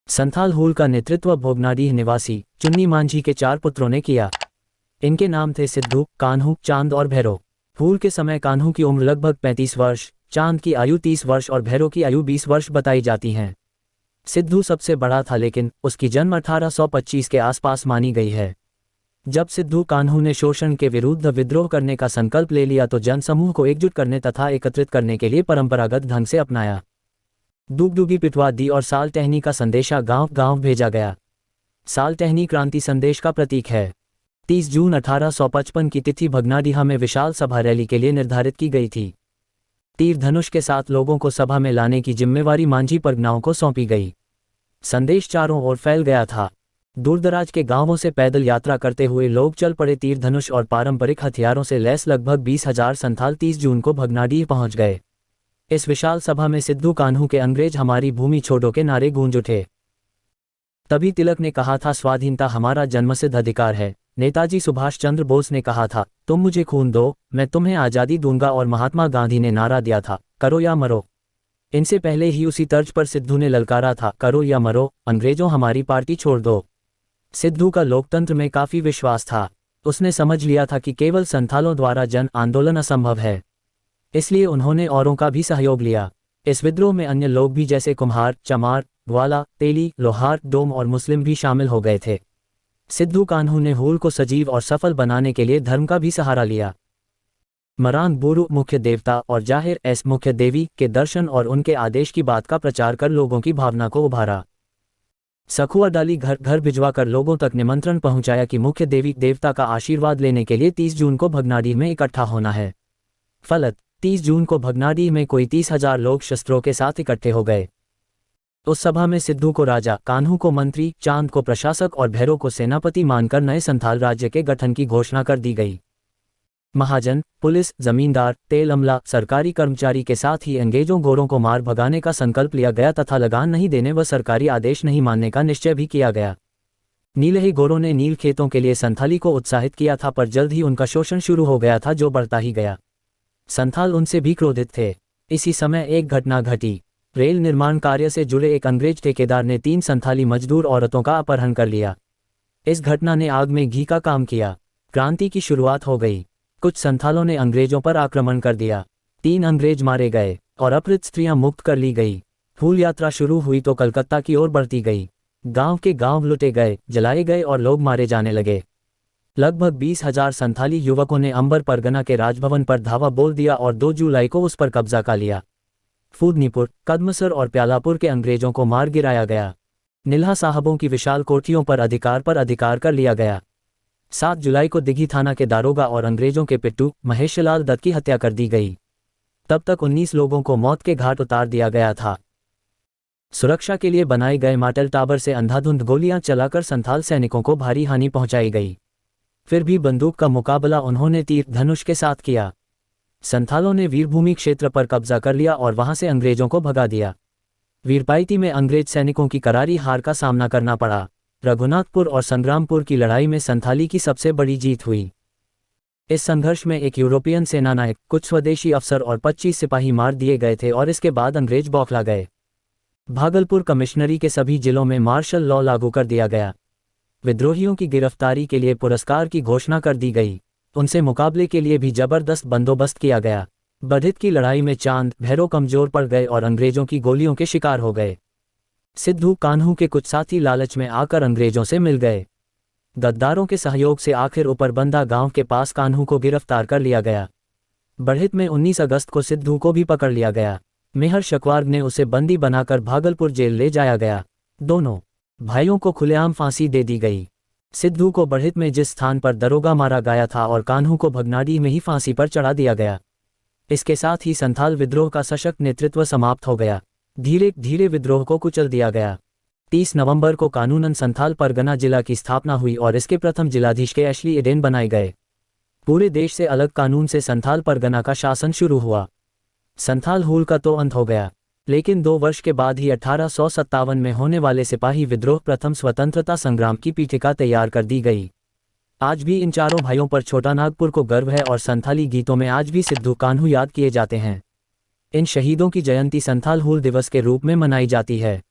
संथाल हूल का नेतृत्व भोगनाडीह निवासी चुन्नी मांझी के 4 पुत्रों ने किया। इनके नाम थे सिद्धू, कान्हू, चांद और भैरो। हूल के समय कान्हू की उम्र लगभग 35 वर्ष, चांद की आयु 30 वर्ष और भैरो की आयु 20 वर्ष बताई जाती हैं। सिद्धू सबसे बड़ा था, लेकिन उसकी जन्म 1825 के आसपास मानी गई है। जब सिद्धू कान्हू ने शोषण के विरुद्ध विद्रोह करने का संकल्प ले लिया तो जनसमूह को एकजुट करने तथा एकत्रित करने के लिए परंपरागत ढंग से अपनाया। डुगडुगी पिटवा दी और साल टहनी का संदेशा गांव-गांव भेजा गया। साल टहनी क्रांति संदेश का प्रतीक है। 30 जून 1855 की तिथि भगनाडीहा में विशाल सभा रैली के लिए निर्धारित की गई थी। तीर धनुष के साथ लोगों को सभा में लाने की जिम्मेवारी मांझी परगनाओं को सौंपी गई। संदेश चारों ओर फैल गया था। दूरदराज के गांवों से पैदल यात्रा करते हुए लोग चल पड़े। तीर धनुष और पारंपरिक हथियारों से लैस लगभग 20,000 संथाल 30 जून को भगनाडीह पहुंच गए। इस विशाल सभा में सिद्धू कान्हू के अंग्रेज हमारी भूमि छोड़ो के नारे गूंज उठे। तभी तिलक ने कहा था, स्वाधीनता हमारा जन्मसिद्ध अधिकार है। नेताजी सुभाष चंद्र बोस ने कहा था, तुम मुझे खून दो, मैं तुम्हें आज़ादी दूंगा। और महात्मा गांधी ने नारा दिया था, करो या मरो। इनसे पहले ही उसी तर्ज पर सिद्धू ने ललकारा था, करो या मरो, अंग्रेजों हमारी पार्टी छोड़ दो। सिद्धू का लोकतंत्र में काफी विश्वास था। उसने समझ लिया था कि केवल संथालों द्वारा जन आंदोलन असंभव है, इसलिए उन्होंने औरों का भी सहयोग लिया। इस विद्रोह में अन्य लोग भी जैसे कुम्हार, चमार, ग्वाला, तेली, लोहार, डोम और मुस्लिम भी शामिल हो गए थे। सिद्धू कान्हू ने हूल को सजीव और सफल बनाने के लिए धर्म का भी सहारा लिया। मरान बोरू मुख्य देवता और जाहिर एस मुख्य देवी के दर्शन और उनके आदेश की बात का प्रचार कर लोगों की भावना को उभारा। सखुआ डाली घर घर भिजवा कर लोगों तक निमंत्रण पहुंचाया कि मुख्य देवी देवता का आशीर्वाद लेने के लिए 30 जून को भगनाडीह में इकट्ठा होना है। फलत 30 जून को भगनाडीह में कोई 30,000 लोग शस्त्रों के साथ इकट्ठे हो गए। उस सभा में सिद्धू को राजा, कान्हू को मंत्री, चांद को प्रशासक और भैरो को सेनापति मानकर नए संथाल राज्य के गठन की घोषणा कर दी गई। महाजन, पुलिस, जमींदार, तेल अमला, सरकारी कर्मचारी के साथ ही अंग्रेजों गोरों को मार भगाने का संकल्प लिया गया तथा लगान नहीं देने व सरकारी आदेश नहीं मानने का निश्चय भी किया गया। नीलही गोरों ने नील खेतों के लिए संथाली को उत्साहित किया था, पर जल्द ही उनका शोषण शुरू हो गया था, जो बढ़ता ही गया। संथाल उनसे भी क्रोधित थे। इसी समय एक घटना घटी। रेल निर्माण कार्य से जुड़े एक अंग्रेज ठेकेदार ने 3 संथाली मजदूर औरतों का अपहरण कर लिया। इस घटना ने आग में घी का काम किया। क्रांति की शुरुआत हो गई। कुछ संथालों ने अंग्रेजों पर आक्रमण कर दिया। 3 अंग्रेज मारे गए और अपहृत स्त्रियां मुक्त कर ली गई। हूल यात्रा शुरू हुई तो कलकत्ता की ओर बढ़ती गई। गांव के गांव लुटे गए, जलाए गए और लोग मारे जाने लगे। लगभग 20,000 संथाली युवकों ने अंबर परगना के राजभवन पर धावा बोल दिया और 2 जुलाई को उस पर कब्जा कर लिया। फूदनीपुर, कदमसर और प्यालापुर के अंग्रेजों को मार गिराया गया। निल्हा साहबों की विशाल कोठियों पर अधिकार कर लिया गया। 7 जुलाई को दिघी थाना के दारोगा और अंग्रेजों के पिट्टू महेशलाल दत्त की हत्या कर दी गई। तब तक 19 लोगों को मौत के घाट उतार दिया गया था। सुरक्षा के लिए बनाए गए माटेल टावर से अंधाधुंध गोलियां चलाकर संथाल सैनिकों को भारी हानि पहुंचाई गई। फिर भी बंदूक का मुकाबला उन्होंने तीर धनुष के साथ किया। संथालों ने वीरभूमि क्षेत्र पर कब्जा कर लिया और वहां से अंग्रेजों को भगा दिया। वीरपाइती में अंग्रेज सैनिकों की करारी हार का सामना करना पड़ा। रघुनाथपुर और संग्रामपुर की लड़ाई में संथाली की सबसे बड़ी जीत हुई। इस संघर्ष में एक यूरोपियन सेनानायक, कुछ स्वदेशी अफसर और 25 सिपाही मार दिए गए थे और इसके बाद अंग्रेज बौखला गए। भागलपुर कमिश्नरी के सभी जिलों में मार्शल लॉ लागू कर दिया गया। विद्रोहियों की गिरफ्तारी के लिए पुरस्कार की घोषणा कर दी गई। उनसे मुकाबले के लिए भी जबरदस्त बंदोबस्त किया गया। बधित की लड़ाई में चांद, भैरो कमजोर पड़ गए और अंग्रेजों की गोलियों के शिकार हो गए। सिद्धू कान्हू के कुछ साथी लालच में आकर अंग्रेजों से मिल गए। गद्दारों के सहयोग से आखिर उपरबंदा गांव के पास कान्हू को गिरफ्तार कर लिया गया। बढ़ित में 19 अगस्त को सिद्धू को भी पकड़ लिया गया। मेहर शकवार्ग ने उसे बंदी बनाकर भागलपुर जेल ले जाया गया। दोनों भाइयों को खुलेआम फांसी दे दी गई। सिद्धू को बढ़ित में जिस स्थान पर दरोगा मारा गया था और कान्हू को भगनाडीह में ही फांसी पर चढ़ा दिया गया। इसके साथ ही संथाल विद्रोह का सशक्त नेतृत्व समाप्त हो गया। धीरे धीरे विद्रोह को कुचल दिया गया। 30 नवंबर को कानूनन संथाल परगना जिला की स्थापना हुई और इसके प्रथम जिलाधीश के एशली एडेन बनाए गए। पूरे देश से अलग कानून से संथाल परगना का शासन शुरू हुआ। संथाल हूल का तो अंत हो गया, लेकिन 2 वर्ष के बाद ही 1857 में होने वाले सिपाही विद्रोह प्रथम स्वतंत्रता संग्राम की पीठिका तैयार कर दी गई। आज भी इन चारों भाइयों पर छोटा नागपुर को गर्व है और संथाली गीतों में आज भी सिद्धू कान्हू याद किए जाते हैं। इन शहीदों की जयंती संथाल हूल दिवस के रूप में मनाई जाती है।